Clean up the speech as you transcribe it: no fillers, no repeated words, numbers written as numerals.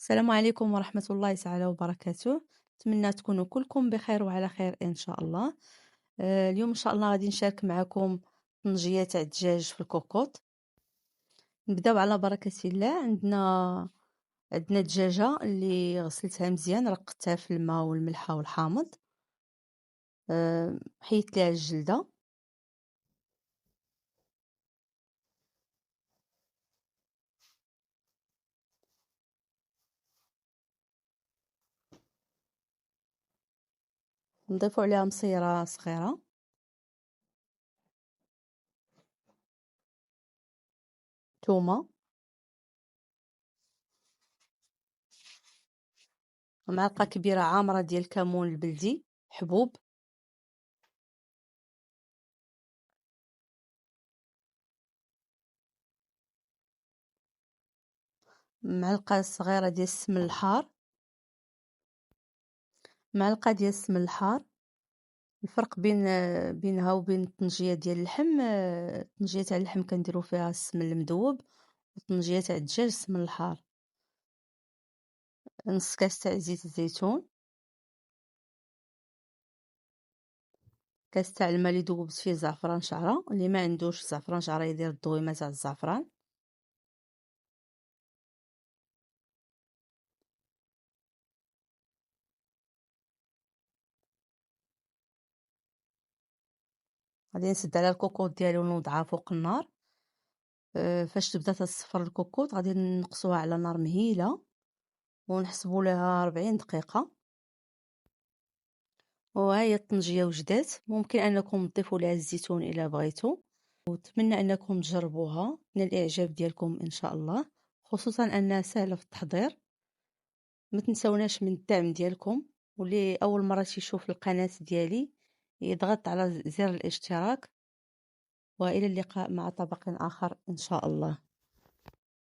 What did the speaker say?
السلام عليكم ورحمة الله تعالى وبركاته. نتمنى تكونوا كلكم بخير وعلى خير إن شاء الله. اليوم إن شاء الله غادي نشارك معكم طنجية تاع الدجاج في الكوكوط. نبداو على بركة الله. عندنا دجاجة اللي غسلتها مزيان، رقدتها في الماء والملحة والحامض. حيدت ليها الجلدة. نضيفو عليها مصيرة صغيرة، تومة، معلقة كبيرة عامرة ديال الكمون البلدي حبوب، معلقة صغيرة ديال السمن الحار، معلقة ديال السمن الحار. الفرق بينها وبين الطنجية ديال اللحم، الطنجية تاع اللحم كنديرو فيها السمن المذوب، والطنجية تاع الدجاج السمن الحار. نص كاس تاع زيت الزيتون، كاس تاع الماء اللي دوبت فيه زعفران شعرة، اللي ما عندوش زعفران شعرة يدير الضويمة تاع الزعفران. غادي نسد على الكوكوط ديالي ونوضعها فوق النار. فاش تبدا تصفر الكوكوط غادي نقصوها على نار مهيلة ونحسبوا لها 40 دقيقة. وها هي الطنجية وجدات. ممكن انكم تضيفوا لها الزيتون الا بغيتوا، ونتمنى انكم تجربوها من الاعجاب ديالكم ان شاء الله، خصوصا انها سهله في التحضير. ما تنسوناش من الدعم ديالكم، واللي اول مره تيشوف القناه ديالي يضغط على زر الاشتراك. والى اللقاء مع طبق اخر ان شاء الله.